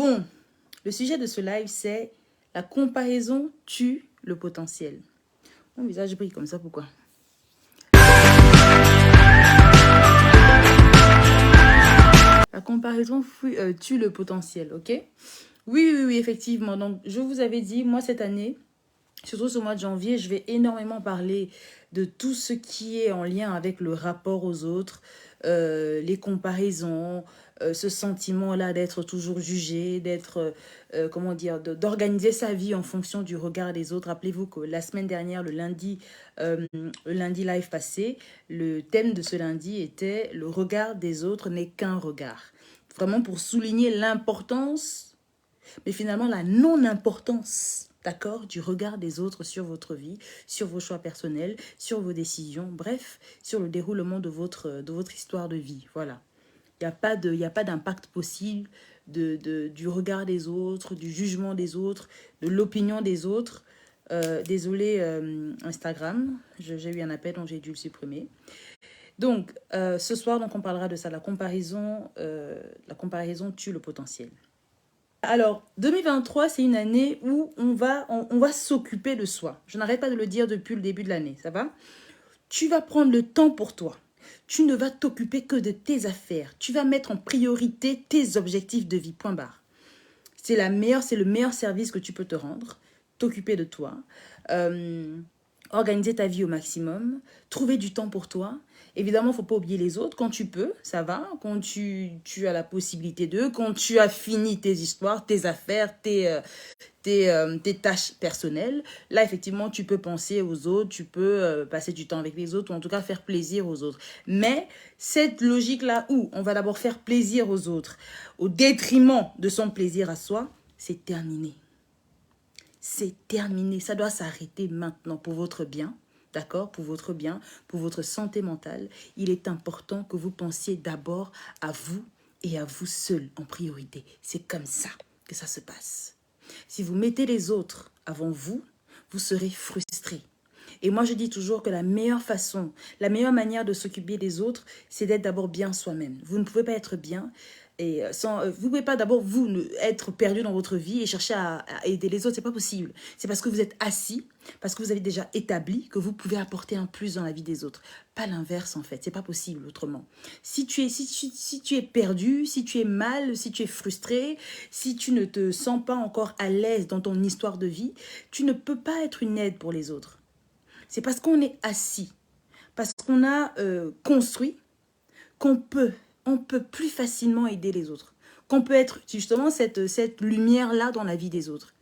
Bon, le sujet de ce live, c'est la comparaison tue le potentiel. Mon visage brille comme ça, pourquoi? La comparaison tue le potentiel, ok? Oui, effectivement. Donc, je vous avais dit, moi, cette année, surtout ce mois de janvier, je vais énormément parler de tout ce qui est en lien avec le rapport aux autres, les comparaisons, ce sentiment-là d'être toujours jugé, d'être, comment dire, d'organiser sa vie en fonction du regard des autres. Rappelez-vous que la semaine dernière, le lundi live passé, le thème de ce lundi était « Le regard des autres n'est qu'un regard ». Vraiment pour souligner l'importance, mais finalement la non-importance, d'accord, du regard des autres sur votre vie, sur vos choix personnels, sur vos décisions, bref, sur le déroulement de votre histoire de vie. Voilà. Il n'y a pas d'impact possible du regard des autres, du jugement des autres, de l'opinion des autres. Désolé Instagram, j'ai eu un appel donc j'ai dû le supprimer. Donc, ce soir, donc, on parlera de ça, la comparaison tue le potentiel. Alors, 2023, c'est une année où on va s'occuper de soi. Je n'arrête pas de le dire depuis le début de l'année, ça va? Tu vas prendre le temps pour toi. Tu ne vas t'occuper que de tes affaires. Tu vas mettre en priorité tes objectifs de vie, point barre. C'est le meilleur service que tu peux te rendre. T'occuper de toi. Organiser ta vie au maximum. Trouver du temps pour toi. Évidemment, il ne faut pas oublier les autres. Quand tu peux, ça va. Quand tu as la possibilité d'eux. Quand tu as fini tes histoires, tes affaires, tes tâches personnelles. Là, effectivement, tu peux penser aux autres. Tu peux passer du temps avec les autres. Ou en tout cas, faire plaisir aux autres. Mais cette logique-là où on va d'abord faire plaisir aux autres au détriment de son plaisir à soi, c'est terminé. C'est terminé. Ça doit s'arrêter maintenant pour votre bien. D'accord? Pour votre bien, pour votre santé mentale, il est important que vous pensiez d'abord à vous et à vous seul en priorité. C'est comme ça que ça se passe. Si vous mettez les autres avant vous, vous serez frustré. Et moi, je dis toujours que la meilleure façon, la meilleure manière de s'occuper des autres, c'est d'être d'abord bien soi-même. Vous ne pouvez pas être bien et vous ne pouvez pas d'abord vous être perdu dans votre vie et chercher à aider les autres. C'est pas possible. C'est parce que vous êtes assis, parce que vous avez déjà établi que vous pouvez apporter un plus dans la vie des autres. Pas l'inverse en fait. C'est pas possible autrement. Si tu es perdu, si tu es mal, si tu es frustré, si tu ne te sens pas encore à l'aise dans ton histoire de vie, tu ne peux pas être une aide pour les autres. C'est parce qu'on est assis, parce qu'on a construit qu'on peut plus facilement aider les autres, qu'on peut être justement cette lumière-là dans la vie des autres.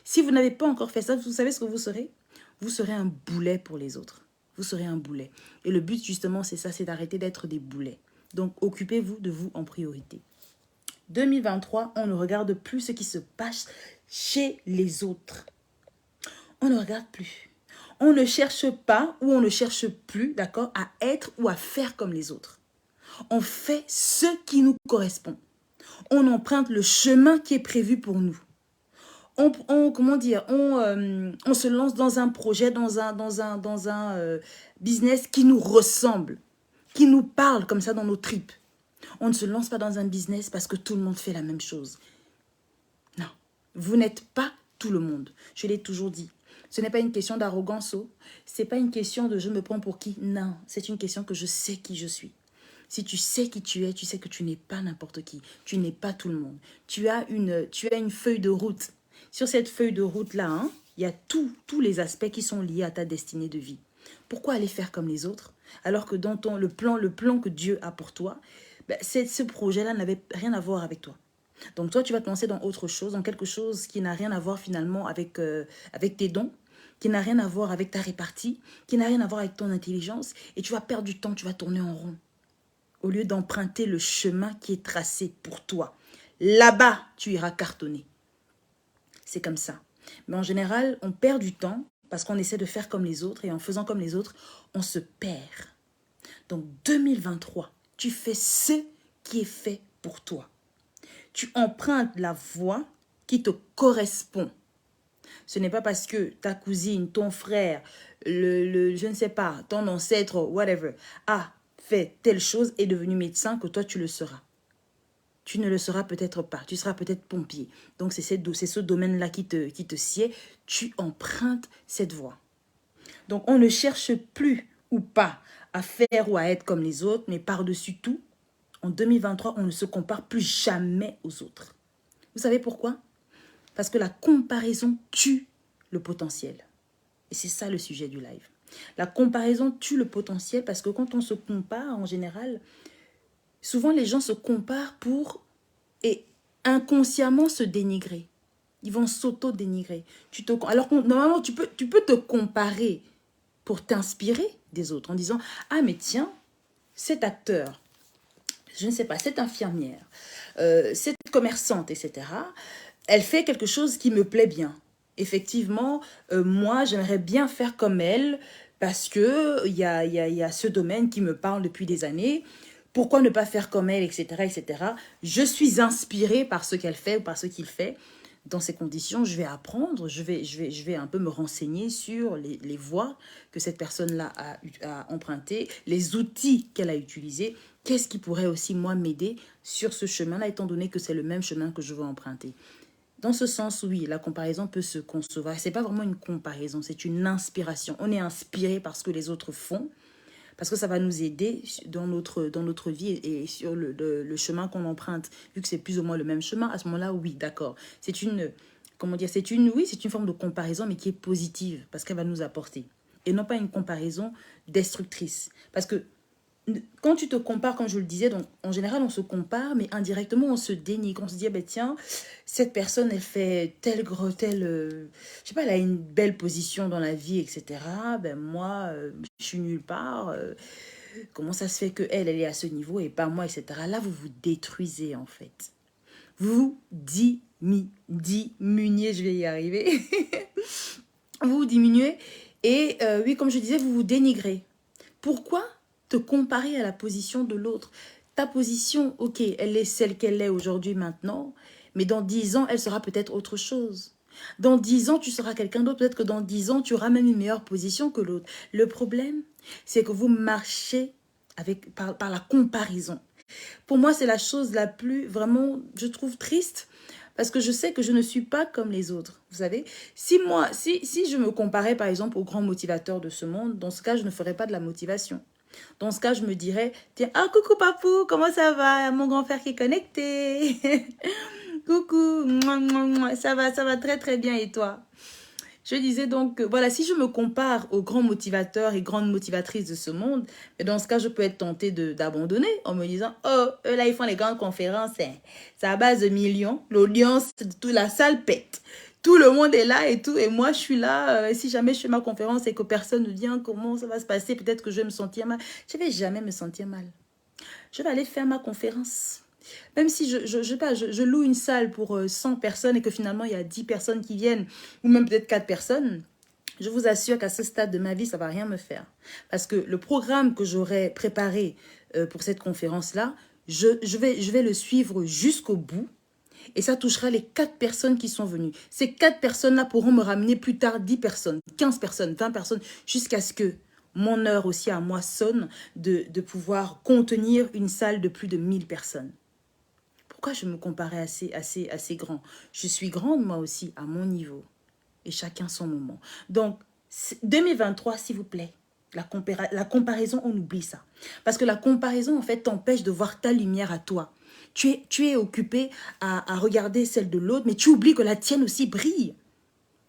Si vous n'avez pas encore fait ça, vous savez ce que vous serez? Vous serez un boulet pour les autres. Vous serez un boulet. Et le but justement, c'est ça, c'est d'arrêter d'être des boulets. Donc, occupez-vous de vous en priorité. 2023, on ne regarde plus ce qui se passe chez les autres. On ne regarde plus. On ne cherche pas ou on ne cherche plus, d'accord, à être ou à faire comme les autres. On fait ce qui nous correspond. On emprunte le chemin qui est prévu pour nous. On se lance dans un projet, dans un business qui nous ressemble, qui nous parle comme ça dans nos tripes. On ne se lance pas dans un business parce que tout le monde fait la même chose. Non, vous n'êtes pas tout le monde. Je l'ai toujours dit. Ce n'est pas une question d'arrogance, ce n'est pas une question de je me prends pour qui. Non, c'est une question que je sais qui je suis. Si tu sais qui tu es, tu sais que tu n'es pas n'importe qui. Tu n'es pas tout le monde. Tu as une feuille de route. Sur cette feuille de route-là, il y a tous les aspects qui sont liés à ta destinée de vie. Pourquoi aller faire comme les autres? Alors que dans le plan que Dieu a pour toi, ce projet-là n'avait rien à voir avec toi. Donc toi, tu vas te lancer dans autre chose, dans quelque chose qui n'a rien à voir finalement avec tes dons, qui n'a rien à voir avec ta répartie, qui n'a rien à voir avec ton intelligence. Et tu vas perdre du temps, tu vas tourner en rond. Au lieu d'emprunter le chemin qui est tracé pour toi. Là-bas, tu iras cartonner. C'est comme ça. Mais en général, on perd du temps parce qu'on essaie de faire comme les autres. Et en faisant comme les autres, on se perd. Donc 2023, tu fais ce qui est fait pour toi. Tu empruntes la voie qui te correspond. Ce n'est pas parce que ta cousine, ton frère, je ne sais pas, ton ancêtre, whatever, a fait telle chose, est devenu médecin que toi tu le seras. tu ne le seras peut-être pas. Tu seras peut-être pompier. Donc, c'est ce domaine-là qui te sied. Tu empruntes cette voie. Donc, on ne cherche plus ou pas à faire ou à être comme les autres, mais par-dessus tout, en 2023, on ne se compare plus jamais aux autres. Vous savez pourquoi? Parce que la comparaison tue le potentiel. Et c'est ça le sujet du live. La comparaison tue le potentiel parce que quand on se compare, en général, souvent les gens se comparent pour et inconsciemment se dénigrer. Ils vont s'auto-dénigrer. Alors que normalement, tu peux te comparer pour t'inspirer des autres en disant « Ah, mais tiens, cet acteur, je ne sais pas, cette infirmière, cette commerçante, etc., elle fait quelque chose qui me plaît bien. Effectivement, moi, j'aimerais bien faire comme elle parce qu'il y a ce domaine qui me parle depuis des années. Pourquoi ne pas faire comme elle, etc., etc. Je suis inspirée par ce qu'elle fait ou par ce qu'il fait. Dans ces conditions, je vais apprendre, je vais un peu me renseigner sur les voies que cette personne-là a empruntées, les outils qu'elle a utilisés. Qu'est-ce qui pourrait aussi, moi, m'aider sur ce chemin-là, étant donné que c'est le même chemin que je veux emprunter. Dans ce sens, oui, la comparaison peut se concevoir. Ce n'est pas vraiment une comparaison, c'est une inspiration. On est inspiré par ce que les autres font, parce que ça va nous aider dans notre vie et sur le chemin qu'on emprunte. Vu que c'est plus ou moins le même chemin, à ce moment-là, oui, d'accord. C'est une forme de comparaison, mais qui est positive, parce qu'elle va nous apporter. Et non pas une comparaison destructrice. Parce que quand tu te compares, comme je le disais, donc en général, on se compare, mais indirectement, on se dénigre. On se dit, ah ben tiens, cette personne, elle fait je sais pas, elle a une belle position dans la vie, etc. Ben moi, je suis nulle part. Comment ça se fait que elle est à ce niveau et pas moi, etc. Là, vous vous détruisez, en fait. Vous diminuez, je vais y arriver. Vous diminuez et oui, comme je disais, vous vous dénigrez. Pourquoi te comparer à la position de l'autre? Ta position, ok, elle est celle qu'elle est aujourd'hui, maintenant, mais dans 10 ans, elle sera peut-être autre chose. Dans 10 ans, tu seras quelqu'un d'autre. Peut-être que dans 10 ans, tu auras même une meilleure position que l'autre. Le problème, c'est que vous marchez par la comparaison. Pour moi, c'est la chose la plus, vraiment, je trouve triste, parce que je sais que je ne suis pas comme les autres. Vous savez, si je me comparais, par exemple, aux grands motivateurs de ce monde, dans ce cas, je ne ferais pas de la motivation. Dans ce cas, je me dirais, tiens, ah, coucou papou, comment ça va? Mon grand frère qui est connecté. Coucou, ça va très très bien et toi? Je disais donc, voilà, si je me compare aux grands motivateurs et grandes motivatrices de ce monde, dans ce cas, je peux être tentée d'abandonner en me disant, oh, eux là, ils font les grandes conférences, hein. C'est à base de millions, l'audience, toute la salle pète. Tout le monde est là et tout, et moi, je suis là. Si jamais je fais ma conférence et que personne ne vient, comment ça va se passer? Peut-être que je vais me sentir mal. Je ne vais jamais me sentir mal. Je vais aller faire ma conférence. Même si je loue une salle pour 100 personnes et que finalement, il y a 10 personnes qui viennent, ou même peut-être 4 personnes, je vous assure qu'à ce stade de ma vie, ça ne va rien me faire. Parce que le programme que j'aurais préparé pour cette conférence-là, je vais le suivre jusqu'au bout. Et ça touchera les 4 personnes qui sont venues. Ces 4 personnes-là pourront me ramener plus tard 10 personnes, 15 personnes, 20 personnes, jusqu'à ce que mon heure aussi à moi sonne de pouvoir contenir une salle de plus de 1000 personnes. Pourquoi je me comparais assez grand? Je suis grande moi aussi à mon niveau. Et chacun son moment. Donc, 2023, s'il vous plaît, la comparaison, on oublie ça. Parce que la comparaison, en fait, t'empêche de voir ta lumière à toi. Tu es occupé à regarder celle de l'autre, mais tu oublies que la tienne aussi brille.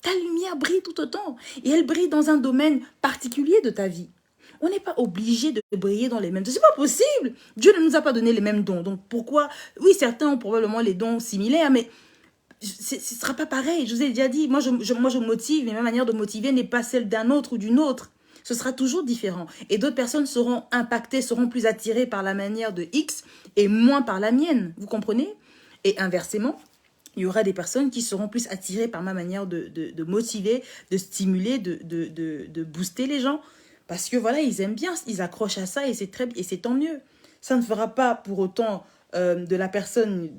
Ta lumière brille tout autant. Et elle brille dans un domaine particulier de ta vie. On n'est pas obligé de briller dans les mêmes dons. C'est pas possible. Dieu ne nous a pas donné les mêmes dons. Donc pourquoi? Oui, certains ont probablement les dons similaires, mais ce ne sera pas pareil. Je vous ai déjà dit, moi je motive, mais ma manière de motiver n'est pas celle d'un autre ou d'une autre. Ce sera toujours différent. Et d'autres personnes seront impactées, seront plus attirées par la manière de X et moins par la mienne. Vous comprenez? Et inversement, il y aura des personnes qui seront plus attirées par ma manière de motiver, de stimuler, de booster les gens. Parce que voilà, ils aiment bien, ils accrochent à ça et c'est tant mieux. Ça ne fera pas pour autant de la personne,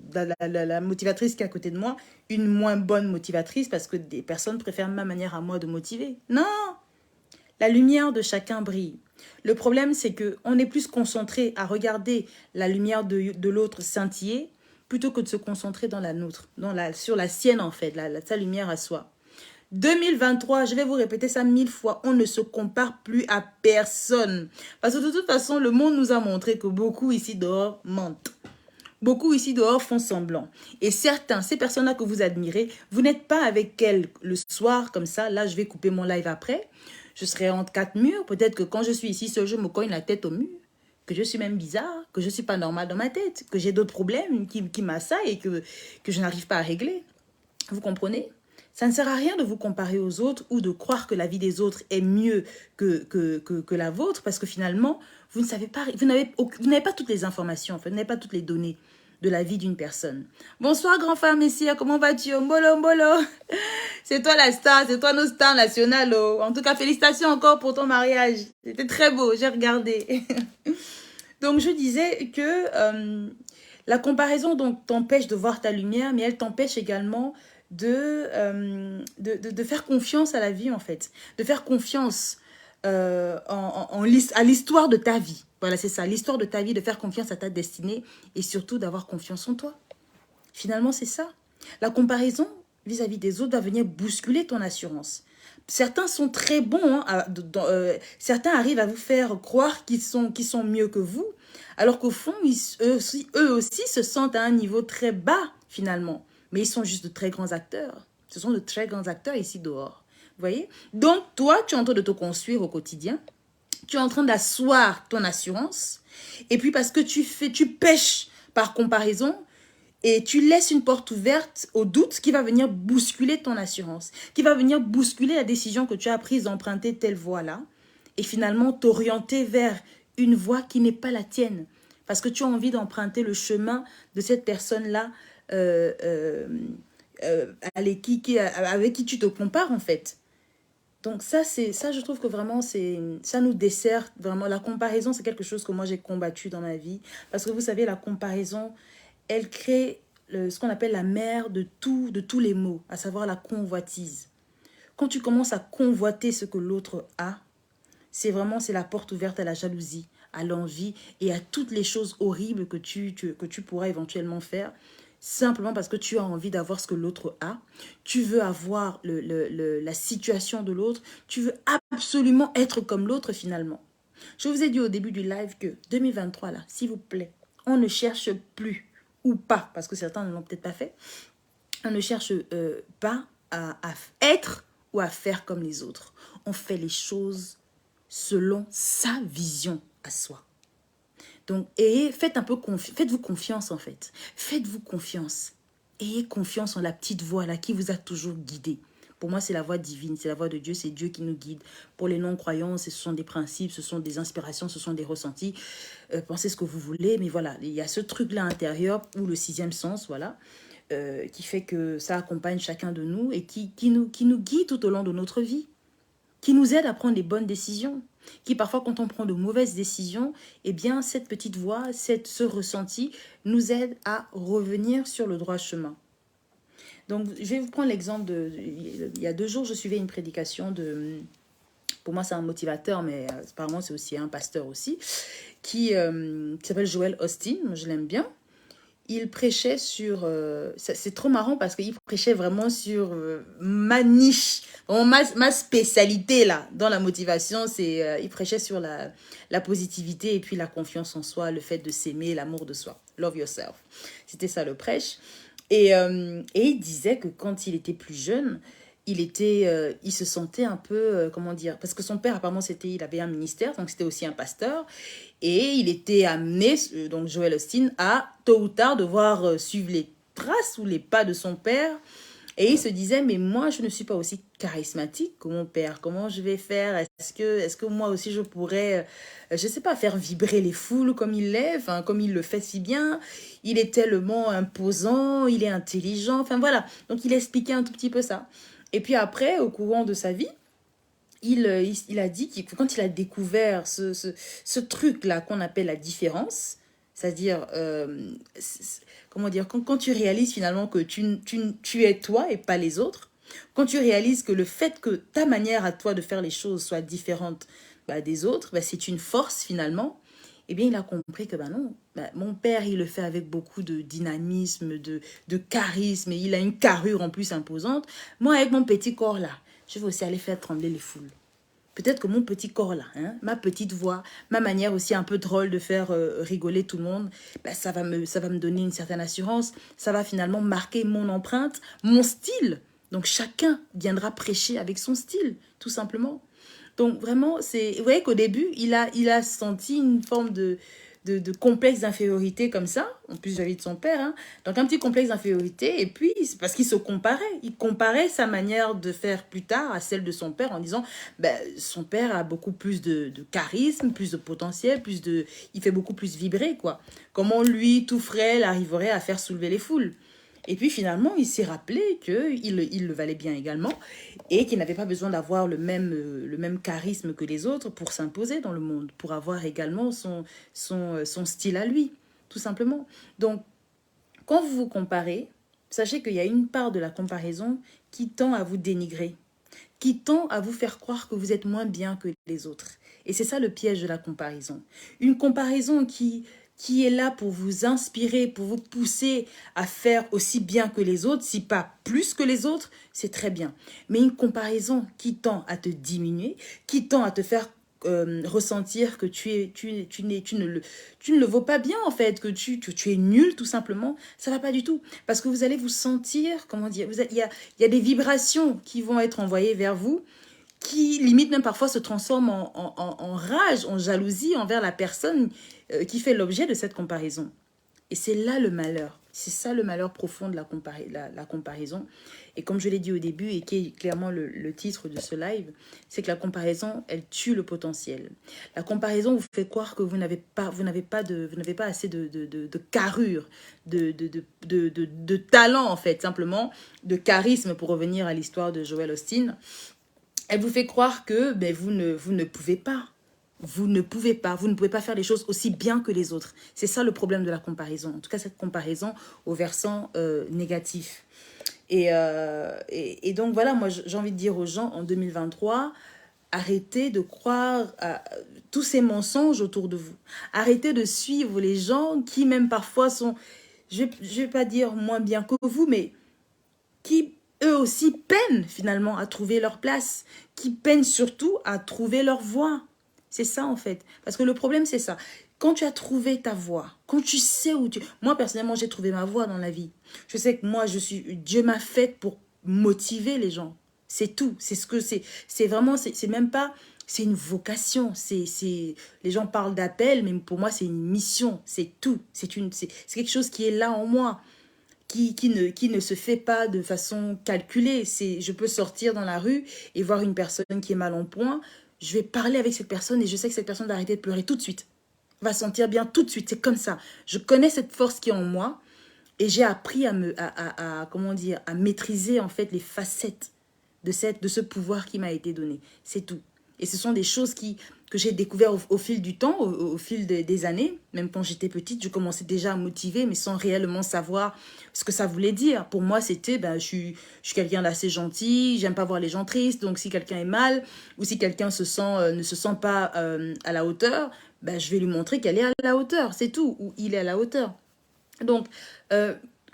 la motivatrice qui est à côté de moi, une moins bonne motivatrice parce que des personnes préfèrent ma manière à moi de motiver. Non! La lumière de chacun brille. Le problème, c'est qu'on est plus concentré à regarder la lumière de l'autre scintiller plutôt que de se concentrer dans la nôtre, sur la sienne en fait, sa lumière à soi. 2023, je vais vous répéter ça 1000 fois, on ne se compare plus à personne. Parce que de toute façon, le monde nous a montré que beaucoup ici dehors mentent. Beaucoup ici dehors font semblant. Et certains, ces personnes-là que vous admirez, vous n'êtes pas avec elles le soir comme ça. Là, je vais couper mon live après. Je serai entre 4 murs. Peut-être que quand je suis ici seul, je me cogne la tête au mur. Que je suis même bizarre, que je ne suis pas normale dans ma tête, que j'ai d'autres problèmes qui m'assaillent et que je n'arrive pas à régler. Vous comprenez? Ça ne sert à rien de vous comparer aux autres ou de croire que la vie des autres est mieux que la vôtre parce que finalement, vous ne savez pas, vous n'avez pas toutes les informations, en fait, vous n'avez pas toutes les données de la vie d'une personne. Bonsoir, grand frère Messia, comment vas-tu? Mbolo, mbolo. C'est toi la star, c'est toi nos stars nationales. Oh. En tout cas, félicitations encore pour ton mariage. C'était très beau, j'ai regardé. Donc, je disais que la comparaison t'empêche de voir ta lumière, mais elle t'empêche également de faire confiance à la vie, en fait. De faire confiance à l'histoire de ta vie. Voilà, c'est ça, l'histoire de ta vie, de faire confiance à ta destinée et surtout d'avoir confiance en toi. Finalement, c'est ça. La comparaison vis-à-vis des autres va venir bousculer ton assurance. Certains sont très bons, hein, certains arrivent à vous faire croire qu'ils sont mieux que vous, alors qu'au fond, eux aussi se sentent à un niveau très bas, finalement. Mais ils sont juste de très grands acteurs. Ce sont de très grands acteurs ici dehors. Vous voyez? Donc, toi, tu es en train de te construire au quotidien. Tu es en train d'asseoir ton assurance. Et puis, parce que tu pêches par comparaison, et tu laisses une porte ouverte au doute qui va venir bousculer ton assurance, qui va venir bousculer la décision que tu as prise d'emprunter telle voie-là et finalement t'orienter vers une voie qui n'est pas la tienne. Parce que tu as envie d'emprunter le chemin de cette personne-là avec qui tu te compares en fait. Donc ça, je trouve que vraiment, ça nous dessert. Vraiment, la comparaison, c'est quelque chose que moi, j'ai combattu dans ma vie. Parce que vous savez, la comparaison, elle crée ce qu'on appelle la mère de tous les maux, à savoir la convoitise. Quand tu commences à convoiter ce que l'autre a, c'est la porte ouverte à la jalousie, à l'envie et à toutes les choses horribles que tu pourras éventuellement faire, simplement parce que tu as envie d'avoir ce que l'autre a. Tu veux avoir la situation de l'autre. Tu veux absolument être comme l'autre finalement. Je vous ai dit au début du live que 2023, là, s'il vous plaît, on ne cherche plus, ou pas, parce que certains ne l'ont peut-être pas fait, on ne cherche pas à être ou à faire comme les autres. On fait les choses selon sa vision à soi. Donc, faites-vous confiance en fait. Faites-vous confiance. Ayez confiance en la petite voix là qui vous a toujours guidé. Pour moi, c'est la voix divine, c'est la voix de Dieu, c'est Dieu qui nous guide. Pour les non-croyants, ce sont des principes, ce sont des inspirations, ce sont des ressentis. Pensez ce que vous voulez, mais voilà, il y a ce truc-là intérieur, ou le sixième sens, voilà, qui fait que ça accompagne chacun de nous et qui nous guide tout au long de notre vie, qui nous aide à prendre les bonnes décisions, qui parfois, quand on prend de mauvaises décisions, eh bien, cette petite voix, ce ressenti nous aide à revenir sur le droit chemin. Donc, je vais vous prendre l'exemple il y a 2 jours, je suivais une prédication pour moi, c'est un motivateur, mais apparemment, c'est aussi un pasteur aussi, qui s'appelle Joel Osteen. Moi, je l'aime bien. Il prêchait sur... c'est trop marrant parce qu'il prêchait vraiment sur ma niche, ma spécialité là, dans la motivation. Il prêchait sur la positivité et puis la confiance en soi, le fait de s'aimer, l'amour de soi. Love yourself. C'était ça le prêche. Et il disait que quand il était plus jeune, il se sentait un peu, comment dire, parce que son père apparemment il avait un ministère, donc c'était aussi un pasteur, et il était amené, donc Joel Osteen, à tôt ou tard devoir suivre les traces ou les pas de son père, et il se disait, mais moi je ne suis pas aussi charismatique que mon père, comment je vais faire, est-ce que moi aussi je pourrais, je sais pas, faire vibrer les foules comme il l'est, enfin comme il le fait si bien, il est tellement imposant, il est intelligent, enfin voilà, donc il expliquait un tout petit peu ça. Et puis après, au courant de sa vie, il a dit que quand il a découvert ce truc-là qu'on appelle la différence, c'est-à-dire, comment dire, quand tu réalises finalement que tu es toi et pas les autres, quand tu réalises que le fait que ta manière à toi de faire les choses soit différente des autres, c'est une force finalement, eh bien, il a compris que, ben non, ben, mon père, il le fait avec beaucoup de dynamisme, de charisme, et il a une carrure en plus imposante. Moi, avec mon petit corps là, je vais aussi aller faire trembler les foules. Peut-être que mon petit corps là, hein, ma petite voix, ma manière aussi un peu drôle de faire rigoler tout le monde, ben ça va me donner une certaine assurance. Ça va finalement marquer mon empreinte, mon style. Donc chacun viendra prêcher avec son style, tout simplement. Donc vraiment, vous voyez qu'au début, il a senti une forme de complexe d'infériorité comme ça, en plus vis-à-vis de son père. Hein. Donc un petit complexe d'infériorité, et puis c'est parce qu'il se comparait. Il comparait sa manière de faire plus tard à celle de son père en disant, ben, son père a beaucoup plus de charisme, plus de potentiel, il fait beaucoup plus vibrer, quoi. Comment lui, tout frêle, arriverait à faire soulever les foules. Et puis finalement, il s'est rappelé qu'il le valait bien également et qu'il n'avait pas besoin d'avoir le même charisme que les autres pour s'imposer dans le monde, pour avoir également son style à lui, tout simplement. Donc, quand vous vous comparez, sachez qu'il y a une part de la comparaison qui tend à vous dénigrer, qui tend à vous faire croire que vous êtes moins bien que les autres. Et c'est ça le piège de la comparaison. Une comparaison qui est là pour vous inspirer, pour vous pousser à faire aussi bien que les autres, si pas plus que les autres, c'est très bien. Mais une comparaison qui tend à te diminuer, qui tend à te faire ressentir que tu ne le vaux pas bien en fait, que tu es nul tout simplement, ça va pas du tout. Parce que vous allez vous sentir, comment dire, il y a des vibrations qui vont être envoyées vers vous qui limite même parfois se transforme en rage, en jalousie envers la personne qui fait l'objet de cette comparaison. Et c'est là le malheur. C'est ça le malheur profond de la comparaison. Et comme je l'ai dit au début, et qui est clairement le titre de ce live, c'est que la comparaison, elle tue le potentiel. La comparaison vous fait croire que vous n'avez pas assez de carrure, de talent en fait, simplement, de charisme pour revenir à l'histoire de Joel Osteen. Elle vous fait croire que ben, vous ne pouvez pas. Vous ne pouvez pas faire les choses aussi bien que les autres. C'est ça le problème de la comparaison. En tout cas, cette comparaison au versant négatif. Et donc voilà, moi j'ai envie de dire aux gens en 2023, arrêtez de croire à tous ces mensonges autour de vous. Arrêtez de suivre les gens qui même parfois sont, je vais pas dire moins bien que vous, mais qui eux aussi peinent finalement à trouver leur place, qui peinent surtout à trouver leur voie. C'est ça en fait. Parce que le problème c'est ça. Quand tu as trouvé ta voie, quand tu sais où tu... Moi personnellement j'ai trouvé ma voie dans la vie. Je sais que moi Dieu m'a faite pour motiver les gens. C'est tout. C'est ce que c'est. C'est vraiment, c'est même pas... C'est une vocation. Les gens parlent d'appel, mais pour moi c'est une mission. C'est tout. C'est quelque chose qui est là en moi. Qui ne se fait pas de façon calculée. Je peux sortir dans la rue et voir une personne qui est mal en point. Je vais parler avec cette personne et je sais que cette personne va arrêter de pleurer tout de suite. Va sentir bien tout de suite. C'est comme ça. Je connais cette force qui est en moi et j'ai appris comment dire, à maîtriser en fait les facettes de ce pouvoir qui m'a été donné. C'est tout. Et ce sont des choses que j'ai découvert au fil du temps, au fil des années. Même quand j'étais petite, je commençais déjà à motiver, mais sans réellement savoir ce que ça voulait dire. Pour moi, c'était, ben, je suis quelqu'un d'assez gentil, j'aime pas voir les gens tristes. Donc, si quelqu'un est mal, ou si quelqu'un ne se sent pas à la hauteur, ben, je vais lui montrer qu'elle est à la hauteur, c'est tout, ou il est à la hauteur. Donc,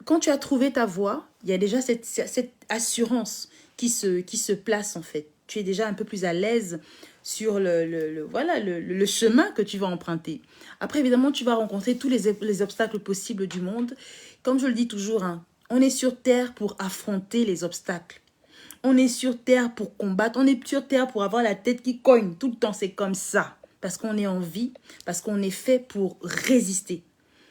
quand tu as trouvé ta voie, il y a déjà cette assurance qui se place en fait. Tu es déjà un peu plus à l'aise sur le chemin que tu vas emprunter. Après, évidemment, tu vas rencontrer tous les obstacles possibles du monde. Comme je le dis toujours, hein, on est sur Terre pour affronter les obstacles. On est sur Terre pour combattre. On est sur Terre pour avoir la tête qui cogne. Tout le temps, c'est comme ça. Parce qu'on est en vie, parce qu'on est fait pour résister.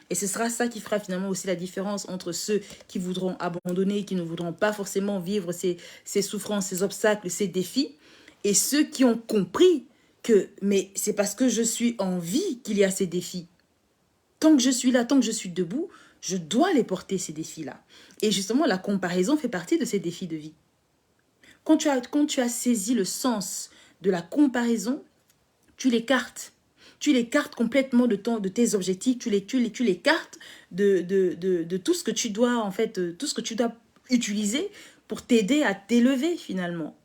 Et ce sera ça qui fera finalement aussi la différence entre ceux qui voudront abandonner, qui ne voudront pas forcément vivre ces souffrances, ces obstacles, ces défis, et ceux qui ont compris que, mais c'est parce que je suis en vie qu'il y a ces défis. Tant que je suis là, tant que je suis debout, je dois les porter, ces défis-là. Et justement, la comparaison fait partie de ces défis de vie. Quand tu as saisi le sens de la comparaison, tu l'écartes. Tu l'écartes complètement de tes objectifs, tu l'écartes de tout ce que tu dois, en fait, tout ce que tu dois utiliser pour t'aider à t'élever finalement.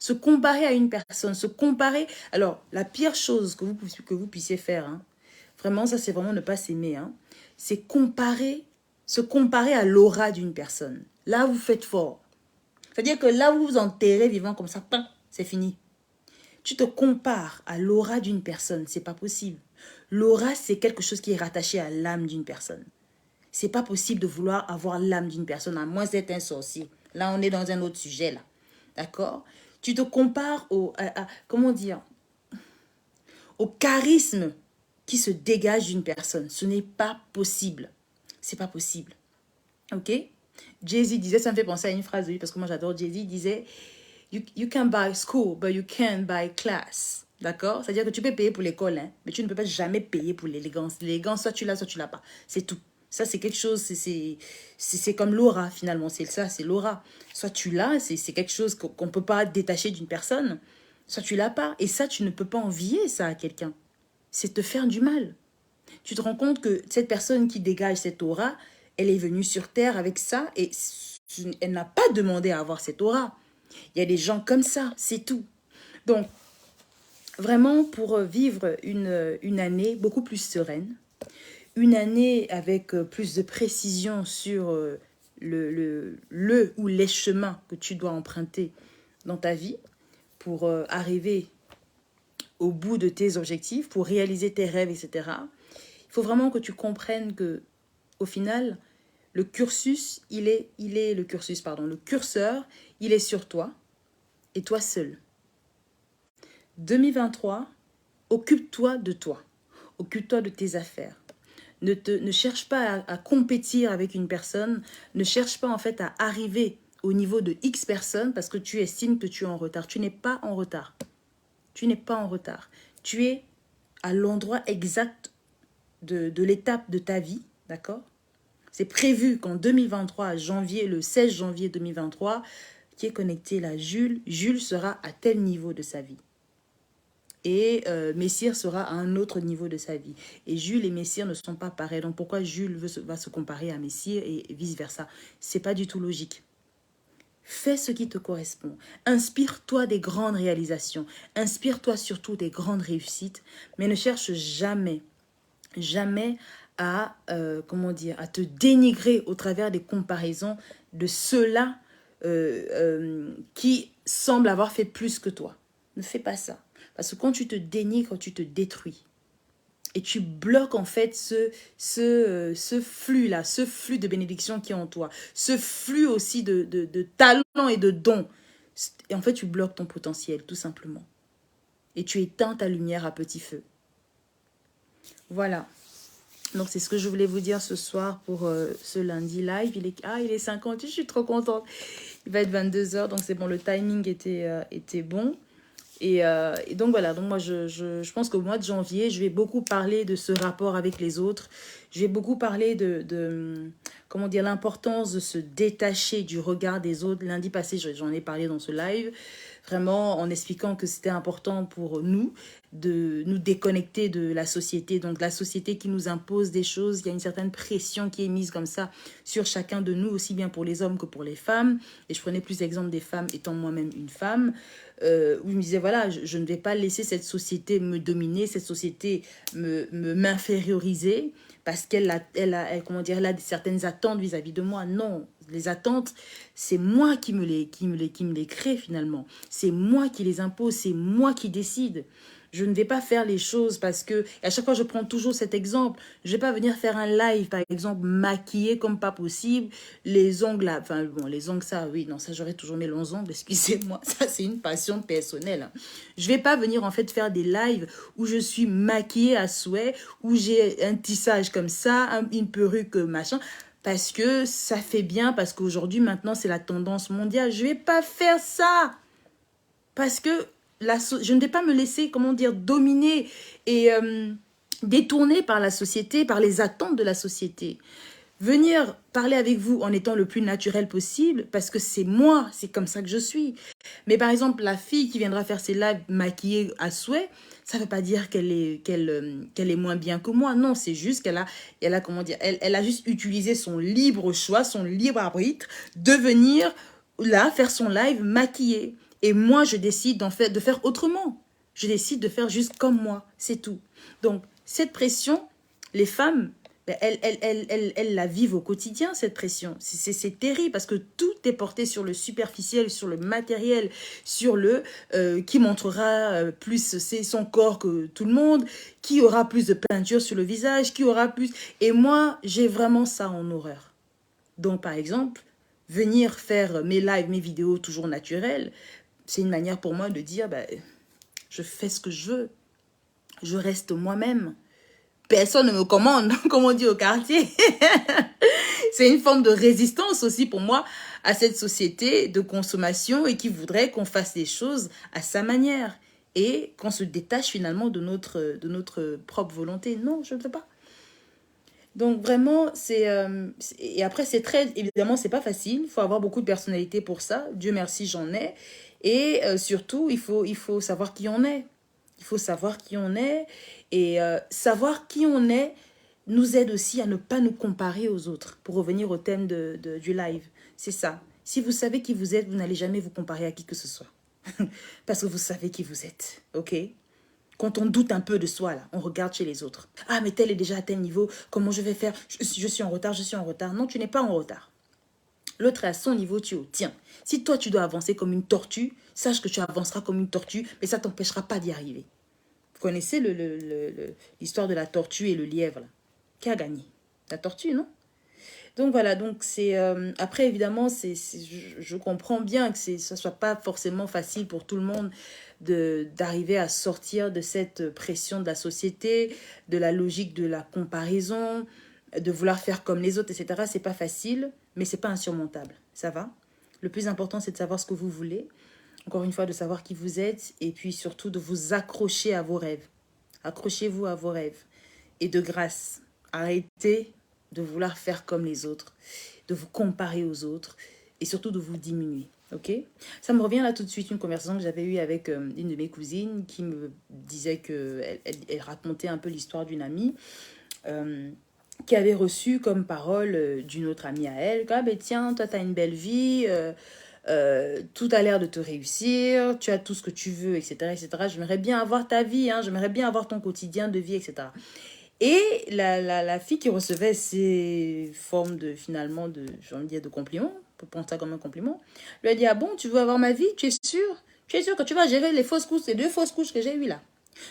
Se comparer à une personne, se comparer... Alors, la pire chose que vous puissiez faire, hein, Vraiment, ça, c'est vraiment ne pas s'aimer. Hein. C'est se comparer à l'aura d'une personne. Là, vous faites fort. C'est-à-dire que là, vous vous enterrez vivant comme ça, c'est fini. Tu te compares à l'aura d'une personne, c'est pas possible. L'aura, c'est quelque chose qui est rattaché à l'âme d'une personne. C'est pas possible de vouloir avoir l'âme d'une personne, à moins d'être un sorcier. Là, on est dans un autre sujet, là. D'accord? Tu te compares comment dire, au charisme qui se dégage d'une personne. Ce n'est pas possible. C'est pas possible. Ok? Jay-Z disait, ça me fait penser à une phrase de lui, parce que moi j'adore Jay-Z, il disait, you can buy school, but you can't buy class. D'accord? C'est-à-dire que tu peux payer pour l'école, hein, mais tu ne peux pas jamais payer pour l'élégance. L'élégance, soit tu l'as pas. C'est tout. Ça, c'est quelque chose, c'est comme l'aura, finalement. C'est ça, c'est l'aura. Soit tu l'as, c'est quelque chose qu'on ne peut pas détacher d'une personne, soit tu l'as pas. Et ça, tu ne peux pas envier ça à quelqu'un. C'est te faire du mal. Tu te rends compte que cette personne qui dégage cette aura, elle est venue sur Terre avec ça et elle n'a pas demandé à avoir cette aura. Il y a des gens comme ça, c'est tout. Donc, vraiment, pour vivre une année beaucoup plus sereine, une année avec plus de précision sur le ou les chemins que tu dois emprunter dans ta vie pour arriver au bout de tes objectifs, pour réaliser tes rêves, etc. Il faut vraiment que tu comprennes que, au final, le curseur, il est sur toi et toi seul. 2023, occupe-toi de toi. Occupe-toi de tes affaires. Ne cherche pas à compétir avec une personne. Ne cherche pas en fait à arriver au niveau de X personnes parce que tu estimes que tu es en retard. Tu n'es pas en retard. Tu n'es pas en retard. Tu es à l'endroit exact de l'étape de ta vie, d'accord? C'est prévu qu'en 2023, le 16 janvier 2023, qui est connecté là, Jules sera à tel niveau de sa vie. Et Messire sera à un autre niveau de sa vie. Et Jules et Messire ne sont pas pareils. Donc pourquoi Jules va se comparer à Messire et vice-versa? C'est pas du tout logique. Fais ce qui te correspond. Inspire-toi des grandes réalisations. Inspire-toi surtout des grandes réussites. Mais ne cherche jamais à, à te dénigrer au travers des comparaisons de ceux-là qui semblent avoir fait plus que toi. Ne fais pas ça. Parce que quand tu te dénigres, tu te détruis. Et tu bloques en fait ce flux-là, ce flux de bénédiction qui est en toi, ce flux aussi de talent et de dons. Et en fait, tu bloques ton potentiel, tout simplement. Et tu éteins ta lumière à petit feu. Voilà. Donc, c'est ce que je voulais vous dire ce soir pour ce lundi live. Il est 50, je suis trop contente. Il va être 22h, donc c'est bon, le timing était bon. Et donc, voilà. Donc, moi, je pense qu'au mois de janvier, je vais beaucoup parler de ce rapport avec les autres. Je vais beaucoup parler de comment dire, l'importance de se détacher du regard des autres. Lundi passé, j'en ai parlé dans ce live. Vraiment en expliquant que c'était important pour nous de nous déconnecter de la société. Donc la société qui nous impose des choses, il y a une certaine pression qui est mise comme ça sur chacun de nous, aussi bien pour les hommes que pour les femmes. Et je prenais plus l'exemple des femmes étant moi-même une femme, où je me disais, voilà, je ne vais pas laisser cette société me dominer, cette société m'inférioriser parce qu'elle a certaines attentes vis-à-vis de moi. Non, les attentes, c'est moi qui me les crée finalement. C'est moi qui les impose, c'est moi qui décide. Je ne vais pas faire les choses parce que, et à chaque fois je prends toujours cet exemple, je ne vais pas venir faire un live par exemple maquillée comme pas possible, les ongles, enfin bon les ongles ça oui, non ça j'aurais toujours mes longs ongles, excusez-moi, ça c'est une passion personnelle. Je ne vais pas venir en fait faire des lives où je suis maquillée à souhait, où j'ai un tissage comme ça, une perruque machin, parce que ça fait bien, parce qu'aujourd'hui maintenant c'est la tendance mondiale. Je ne vais pas faire ça parce que je ne vais pas me laisser, comment dire, dominer et détourner par la société, par les attentes de la société. Venir parler avec vous en étant le plus naturel possible, parce que c'est moi, c'est comme ça que je suis. Mais par exemple, la fille qui viendra faire ses lives maquillée à souhait, ça ne veut pas dire qu'elle est moins bien que moi. Non, c'est juste qu'elle a, comment dire, elle a juste utilisé son libre choix, son libre arbitre de venir là faire son live maquillée. Et moi, je décide de faire autrement. Je décide de faire juste comme moi, c'est tout. Donc, Cette pression, les femmes, ben, elles la vivent au quotidien, cette pression. C'est terrible parce que tout est porté sur le superficiel, sur le matériel, sur le qui montrera plus son corps que tout le monde, qui aura plus de peinture sur le visage, qui aura plus... Et moi, j'ai vraiment ça en horreur. Donc, par exemple, venir faire mes lives, mes vidéos toujours naturelles, c'est une manière pour moi de dire, ben, je fais ce que je veux. Je reste moi-même. Personne ne me commande, comme on dit au quartier. C'est une forme de résistance aussi pour moi à cette société de consommation et qui voudrait qu'on fasse les choses à sa manière et qu'on se détache finalement de notre propre volonté. Non, je ne veux pas. Donc vraiment, et après, c'est très... Évidemment, c'est pas facile. Il faut avoir beaucoup de personnalité pour ça. Dieu merci, j'en ai. Et surtout, il faut savoir qui on est. Il faut savoir qui on est. Et savoir qui on est nous aide aussi à ne pas nous comparer aux autres. Pour revenir au thème du live. C'est ça. Si vous savez qui vous êtes, vous n'allez jamais vous comparer à qui que ce soit. Parce que vous savez qui vous êtes. OK? Quand on doute un peu de soi, là, on regarde chez les autres. Ah, mais tel est déjà à tel niveau. Comment je vais faire? Je suis en retard, je suis en retard. Non, tu n'es pas en retard. L'autre est à son niveau, tu es au tien. Si toi, tu dois avancer comme une tortue, sache que tu avanceras comme une tortue, mais ça ne t'empêchera pas d'y arriver. Vous connaissez l'histoire de la tortue et le lièvre, là? Qui a gagné? La tortue, non? Donc voilà, donc c'est après évidemment, je comprends bien que ça soit pas forcément facile pour tout le monde d'arriver à sortir de cette pression de la société, de la logique de la comparaison, de vouloir faire comme les autres, etc. C'est pas facile, mais c'est pas insurmontable. Ça va? Le plus important, c'est de savoir ce que vous voulez. Encore une fois, de savoir qui vous êtes et puis surtout de vous accrocher à vos rêves. Accrochez-vous à vos rêves. Et de grâce, arrêtez de vouloir faire comme les autres, de vous comparer aux autres et surtout de vous diminuer. Ok? Ça me revient là tout de suite une conversation que j'avais eue avec une de mes cousines qui me disait qu'elle elle racontait un peu l'histoire d'une amie qui avait reçu comme parole d'une autre amie à elle. Ah ben tiens, toi tu as une belle vie, tout a l'air de te réussir, tu as tout ce que tu veux, etc. etc. J'aimerais bien avoir ta vie, hein, j'aimerais bien avoir ton quotidien de vie, etc. Et la fille qui recevait ces formes de, finalement, j'ai envie de dire, de compliments, pour prendre ça comme un compliment, lui a dit, ah bon, tu veux avoir ma vie? Tu es sûr? Tu es sûr que tu vas gérer les fausses couches, les 2 fausses couches que j'ai eues là?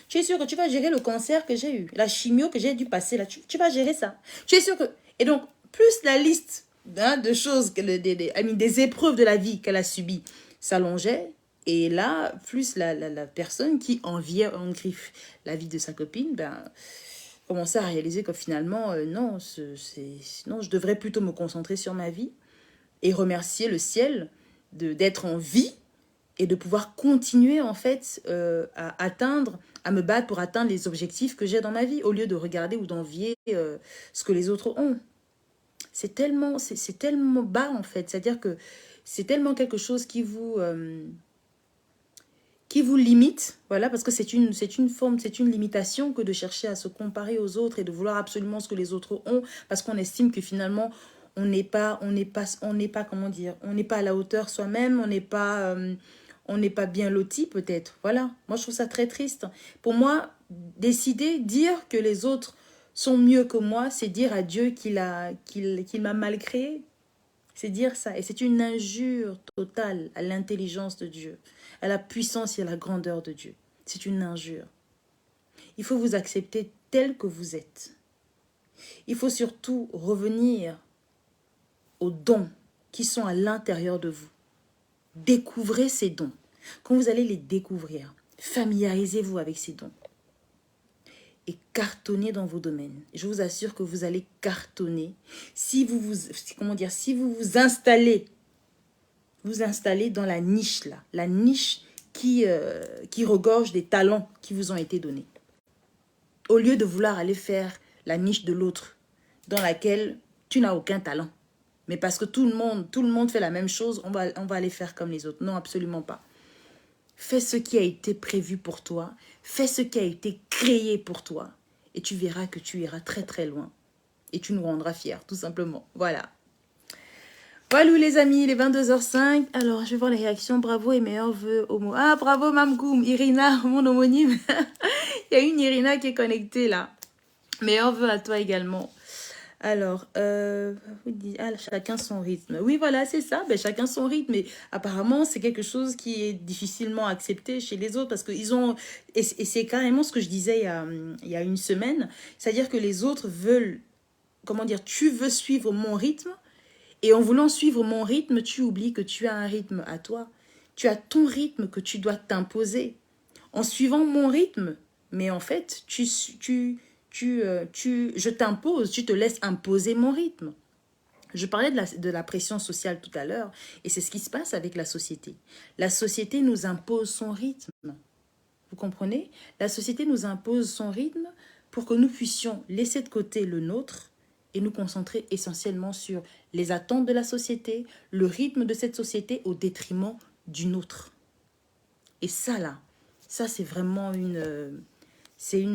Tu es sûr que tu vas gérer le cancer que j'ai eu? La chimio que j'ai dû passer là? Tu vas gérer ça? Tu es sûr que... Et donc, plus la liste de choses, des épreuves de la vie qu'elle a subies s'allongeait, et là, plus la personne qui enviait en griffe la vie de sa copine, ben... commencer à réaliser que finalement, non, non, je devrais plutôt me concentrer sur ma vie et remercier le ciel d'être en vie et de pouvoir continuer en fait à me battre pour atteindre les objectifs que j'ai dans ma vie au lieu de regarder ou d'envier ce que les autres ont. C'est tellement bas en fait, c'est-à-dire que c'est tellement quelque chose qui vous limite, voilà, parce que c'est une limitation que de chercher à se comparer aux autres et de vouloir absolument ce que les autres ont, parce qu'on estime que finalement, on n'est pas, comment dire, on n'est pas à la hauteur soi-même, on n'est pas bien loti peut-être, voilà. Moi, je trouve ça très triste. Pour moi, dire que les autres sont mieux que moi, c'est dire à Dieu qu'il m'a mal créé. C'est dire ça. Et c'est une injure totale à l'intelligence de Dieu, à la puissance et à la grandeur de Dieu. C'est une injure. Il faut vous accepter tel que vous êtes. Il faut surtout revenir aux dons qui sont à l'intérieur de vous. Découvrez ces dons. Quand vous allez les découvrir, familiarisez-vous avec ces dons. Et cartonnez dans vos domaines. Je vous assure que vous allez cartonner si vous vous installez dans la niche là, la niche qui regorge des talents qui vous ont été donnés. Au lieu de vouloir aller faire la niche de l'autre, dans laquelle tu n'as aucun talent. Mais parce que tout le monde fait la même chose, on va aller faire comme les autres. Non, absolument pas. Fais ce qui a été prévu pour toi. Fais ce qui a été créé pour toi. Et tu verras que tu iras très très loin. Et tu nous rendras fiers, tout simplement. Voilà. Voilà les amis, il est 22h05. Alors, je vais voir les réactions. Bravo et meilleurs vœux au mot. Ah, bravo Mamgoum, Irina, mon homonyme. Il y a une Irina qui est connectée là. Meilleurs vœux à toi également. Alors, chacun son rythme. Oui, voilà, c'est ça. Ben, chacun son rythme. Et apparemment, c'est quelque chose qui est difficilement accepté chez les autres parce qu'ils ont... Et c'est carrément ce que je disais il y a une semaine. C'est-à-dire que les autres veulent... Comment dire? Tu veux suivre mon rythme et en voulant suivre mon rythme, tu oublies que tu as un rythme à toi. Tu as ton rythme que tu dois t'imposer. En suivant mon rythme, mais en fait, je t'impose, tu te laisses imposer mon rythme. Je parlais de la pression sociale tout à l'heure, et c'est ce qui se passe avec la société. La société nous impose son rythme. Vous comprenez? La société nous impose son rythme pour que nous puissions laisser de côté le nôtre et nous concentrer essentiellement sur les attentes de la société, le rythme de cette société au détriment d'une autre. Et ça là, ça c'est vraiment c'est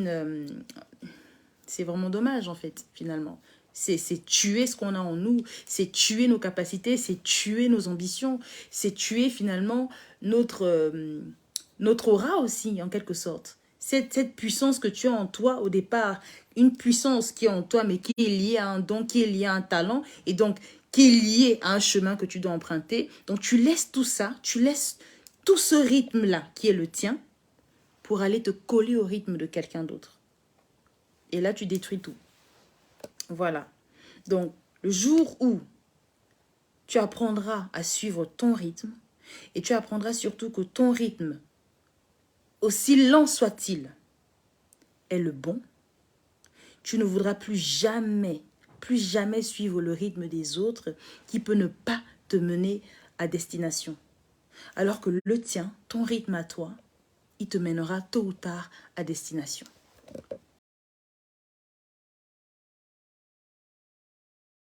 c'est vraiment dommage en fait finalement. C'est tuer ce qu'on a en nous, c'est tuer nos capacités, c'est tuer nos ambitions, c'est tuer finalement notre aura aussi en quelque sorte. Cette puissance que tu as en toi au départ, une puissance qui est en toi mais qui est liée à un don, qui est liée à un talent et donc qui est liée à un chemin que tu dois emprunter. Donc tu laisses tout ça, tu laisses tout ce rythme-là qui est le tien pour aller te coller au rythme de quelqu'un d'autre. Et là, tu détruis tout. Voilà. Donc, le jour où tu apprendras à suivre ton rythme, et tu apprendras surtout que ton rythme, aussi lent soit-il, est le bon, tu ne voudras plus jamais suivre le rythme des autres qui peut ne pas te mener à destination. Alors que le tien, ton rythme à toi, il te mènera tôt ou tard à destination.